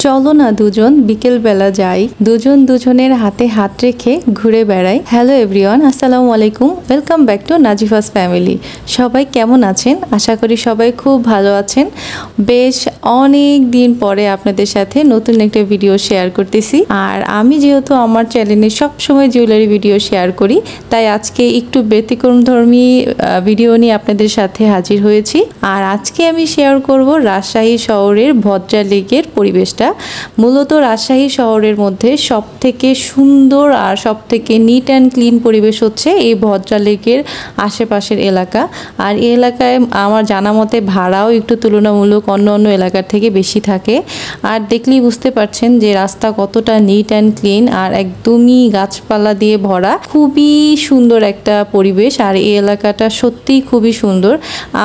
চলো না দুজন বিকেল বেলা যাই, দুজন দুজনের হাতে হাত রেখে ঘুরে বেড়াই। হ্যালো এভরিওয়ান, আসসালামু আলাইকুম, ওয়েলকাম ব্যাক টু নাজিফাস ফ্যামিলি। সবাই কেমন আছেন? আশা করি সবাই খুব ভালো আছেন। বেশ অনেক দিন পরে আপনাদের সাথে নতুন একটা ভিডিও শেয়ার করতেছি। আর আমি যেহেতু আমার চ্যানেলে সবসময় জুয়েলারি ভিডিও শেয়ার করি, তাই আজকে একটু ব্যতিক্রমধর্মী ভিডিও নিয়ে আপনাদের সাথে হাজির হয়েছি। আর আজকে আমি শেয়ার করব রাজশাহী শহরের ভদ্রা লেকের পরিবেশটা। মূলত রাজশাহী শহরের মধ্যে সবথেকে সুন্দর আর সবথেকে নিট অ্যান্ড ক্লিন পরিবেশ হচ্ছে এই ভদ্রা লেকের আশেপাশের এলাকা। আর এই এলাকায় আমার জানা মতে ভাড়াও একটু তুলনামূলক অন্য এলাকার থেকে বেশি থাকে। আর দেখলেই বুঝতে পারছেন যে রাস্তা কতটা নিট অ্যান্ড ক্লিন আর একদমই গাছপালা দিয়ে ভরা। খুবই সুন্দর একটা পরিবেশ। আর এই এলাকাটা সত্যিই খুবই সুন্দর।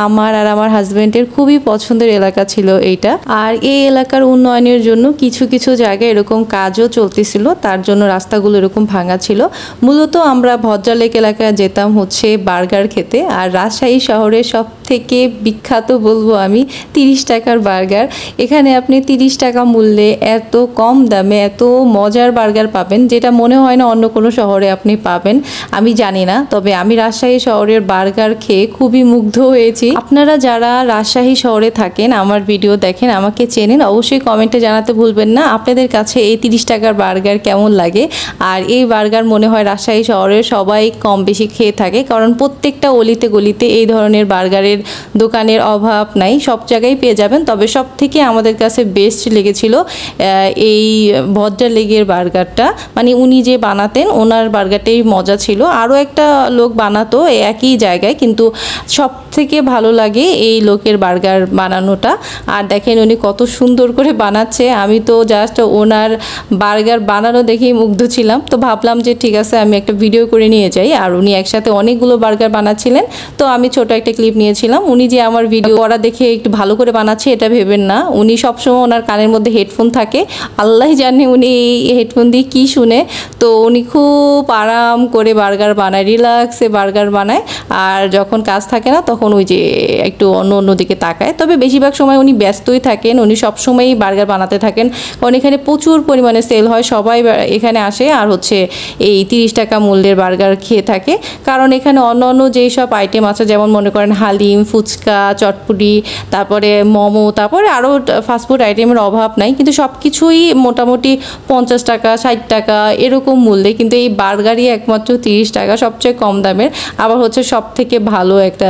আমার আর আমার হাজব্যান্ডের খুবই পছন্দের এলাকা ছিল এইটা। আর এই এলাকার উন্নয়নের জন্য কিছু কিছু জায়গায় এরকম কাজও চলতেছিল, তার জন্য রাস্তাগুলো এরকম ভাঙা ছিল। মূলত আমরা ভদ্রা লেক এলাকায় যেতাম হচ্ছে বার্গার খেতে। আর রাজশাহী শহরের সব থেকে বিখ্যাত বলবো আমি 30 টাকার বার্গার। এখানে আপনি 30 টাকা মূল্যে এত কম দামে এত মজার বার্গার পাবেন, যেটা মনে হয় না অন্য কোনো শহরে আপনি পাবেন। আমি জানি না, তবে আমি রাজশাহী শহরের বার্গার খেয়ে খুবই মুগ্ধ হয়েছি। আপনারা যারা রাজশাহী শহরে থাকেন, আমার ভিডিও দেখেন, আমাকে চেনেন, অবশ্যই কমেন্টে জানাতে ভুলবেন না আপনাদের কাছে এই 30 টাকার বার্গার কেমন লাগে। আর এই বার্গার মনে হয় রাজশাহী শহরের সবাই কম বেশি খেয়ে থাকে, কারণ প্রত্যেকটা অলিতে গলিতে এই ধরনের বার্গারের দোকানের অভাব নাই, সব জায়গায় পেয়ে যাবেন। তবে সব থেকে আমাদের কাছে বেস্ট লেগেছিল এই ভদ্রা লেকের বার্গারটা। মানে উনি যে বানাতেন ওনার বার্গারটাই মজা ছিল। আরও একটা লোক বানাতো একই জায়গায়, কিন্তু সব থেকে ভালো লাগে এই লোকের বার্গার বানানোটা। আর দেখেন উনি কত সুন্দর করে বানাচ্ছে। আমি তো জাস্ট ওনার বার্গার বানানো দেখেই মুগ্ধ ছিলাম। তো ভাবলাম যে ঠিক আছে আমি একটা ভিডিও করে নিয়ে যাই। আর উনি একসাথে অনেকগুলো বার্গার বানাচ্ছিলেন, তো আমি ছোট একটা ক্লিপ নিয়েছিলাম। উনি যে আমার ভিডিও করা দেখে একটু ভালো করে বানাচ্ছে এটা ভেবেন না, উনি সবসময় ওনার কানের মধ্যে হেডফোন থাকে। আল্লাহ জানে উনি এই হেডফোন দিয়ে কী শুনে। তো উনি খুব আরাম করে বার্গার বানায়, রিল্যাক্সে বার্গার বানায়। আর যখন কাজ থাকে না তখন ওই যে একটু অন্য দিকে তাকায়। তবে বেশিরভাগ সময় উনি ব্যস্তই থাকেন, উনি সবসময়ই বার্গার বানাতে থাকেন, কারণ এখানে প্রচুর পরিমাণে সেল হয়। সবাই এখানে আসে আর হচ্ছে এই 30 টাকা মূল্যের বার্গার খেয়ে থাকে। কারণ এখানে অন্য যেই সব আইটেম আছে, যেমন মনে করেন হালিম, ফুচকা, চটপুরি, তারপরে মোমো, তারপরে আরও ফাস্টফুড আইটেমের অভাব নাই, কিন্তু সব কিছুই মোটামুটি 50 টাকা 60 টাকা এরকম মূল্যে। কিন্তু এই বার্গারই একমাত্র 30 টাকা, সবচেয়ে কম দামের, আবার হচ্ছে সব থেকে ভালো একটা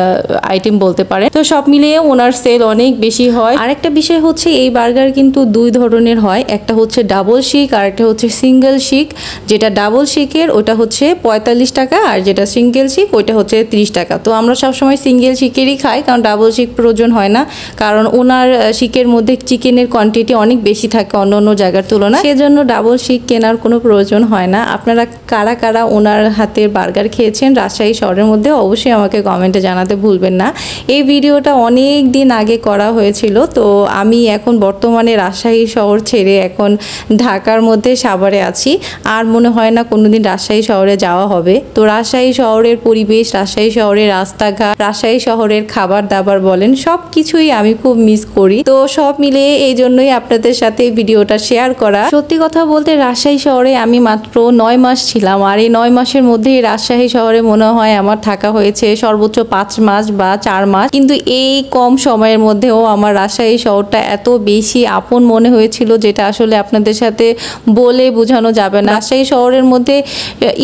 আইটেম বলতে পারে। তো সব মিলিয়ে ওনার সেল অনেক বেশি হয়। আরেকটা বিষয় হচ্ছে এই বার্গার কিন্তু দুই ধরনের হয়, একটা হচ্ছে ডাবল শিক আর একটা হচ্ছে সিঙ্গেল শিক। যেটা ডাবল শিকের ওটা হচ্ছে 45 টাকা, আর যেটা সিঙ্গেল শিক ওইটা হচ্ছে 30 টাকা। তো আমরা সবসময় সিঙ্গেল শিকেরই খাই, কারণ ডাবল শিক প্রয়োজন হয় না, কারণ ওনার শিকের মধ্যে চিকেনের কোয়ান্টিটি অনেক বেশি থাকে অন্য জায়গার তুলনায়, সেজন্য ডাবল শিক কেনার কোনো প্রয়োজন হয় না। আপনারা কারা কারা ওনার হাতের বার্গার খেয়েছেন রাজশাহী শহরের মধ্যে অবশ্যই আমাকে কমেন্টে জানাতে ভুলবেন না। এই ভিডিওটা অনেক দিন আগে করা হয়েছিল। তো আমি এখন বর্তমানে রাজশাহী শহর ছেড়ে এখন ঢাকার মধ্যে সাভারে আছি। আর মনে হয় না কোনোদিন রাজশাহী শহরে যাওয়া হবে। তো রাজশাহী শহরের পরিবেশ, রাজশাহী শহরের রাস্তাঘাট, রাজশাহী শহরের খাবার দাবার বলেন, সব কিছুই আমি খুব মিস করি। তো সব মিলিয়ে এই জন্যই আপনাদের সাথে ভিডিওটা শেয়ার করা। সত্যি কথা বলতে রাজশাহী শহরে আমি মাত্র 9 মাস ছিলাম। আর এই 9 মাসের মধ্যেই রাজশাহী শহরে মনে হয় আমার থাকা হয়েছে সর্বোচ্চ 5 মাস বা 4 মাস। কিন্তু এই কম সময়ের মধ্যেও আমার রাজশাহী শহরটা এত বেশি আপন মনে হয়েছিল, যেটা আসলে আপনাদের সাথে বলে বোঝানো যাবে না। রাজশাহী শহরের মধ্যে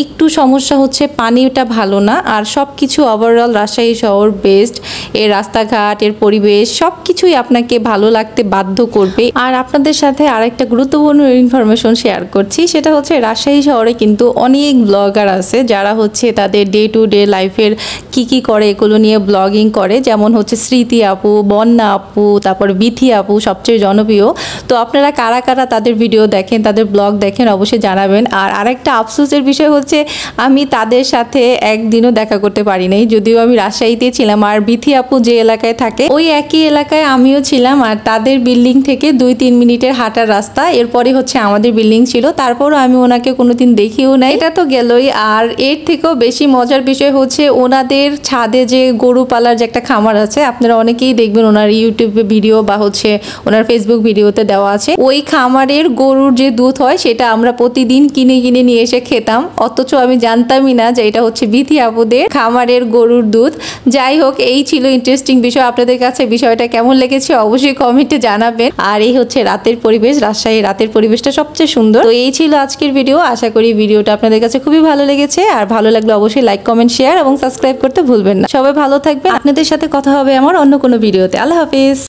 একটু সমস্যা হচ্ছে পানিটা ভালো না, আর সব কিছু ওভারঅল রাজশাহী শহর বেস্ট। এর রাস্তাঘাট, এর পরিবেশ সব কিছুই আপনাকে ভালো লাগতে বাধ্য করবে। আর আপনাদের সাথে আরেকটা গুরুত্বপূর্ণ ইনফরমেশন শেয়ার করছি, সেটা হচ্ছে রাজশাহী শহরে কিন্তু অনেক ব্লগার আছে যারা হচ্ছে তাদের ডে টু ডে লাইফের কি করে এগুলো নিয়ে ব্লগিং করে। যেমন হচ্ছে স্মৃতি আপু, বন্যা আপু, তারপর বিথি আপু সবচেয়ে জনপ্রিয়। তো আপনারা কারা কারা তাদের ভিডিও দেখেন, তাদের ব্লগ দেখেন অবশ্যই জানাবেন। আর আরেকটা আফসোসের বিষয় হচ্ছে আমি তাদের সাথে একদিনও দেখা করতে পারি নাই, যদিও আমি রাজশাহীতে ছিলাম। আর বিথি আপু যে এলাকায় থাকে ওই একই এলাকায় আমিও ছিলাম। আর তাদের বিল্ডিং থেকে 2-3 মিনিটের হাঁটার রাস্তা, এরপরে হচ্ছে আমাদের বিল্ডিং ছিল। তারপরও আমি ওনাকে কোনোদিন দেখিও নাই। এটা তো গেলই। আর এর থেকেও বেশি মজার বিষয় হচ্ছে ওনাদের ছাদে যে গরু পালার যে একটা খামার আছে, আপনারা অনেকেই দেখবেন ওনার ইউটিউবে ভিডিও বা হচ্ছে ওনার ফেসবুক ভিডিওতে দেওয়া দেওয়া আছে। ওই খামারের গরুর যে দুধ হয় সেটা আমরা প্রতিদিন কিনে কিনে নিয়ে এসে খেতাম, অথচ আমি জানতামই না যে এটা হচ্ছে বিথি আপুদের খামারের গরুর দুধ। যাই হোক, এই ছিল ইন্টারেস্টিং বিষয়। আপনাদের কাছে বিষয়টা কেমন লেগেছে অবশ্যই কমেন্টে জানাবেন। আর এই হচ্ছে রাতের পরিবেশ, রাজশাহীর রাতের পরিবেশটা সবচেয়ে সুন্দর। তো এই ছিল আজকের ভিডিও। আশা করি ভিডিওটা আপনাদের কাছে খুবই ভালো লেগেছে। আর ভালো লাগলে অবশ্যই লাইক, কমেন্ট, শেয়ার এবং সাবস্ক্রাইব করতে ভুলবেন না। সবাই ভালো থাকবেন। আপনাদের সাথে কথা হবে আমার অন্য কোনো ভিডিওতে। আল্লাহ হাফিজ।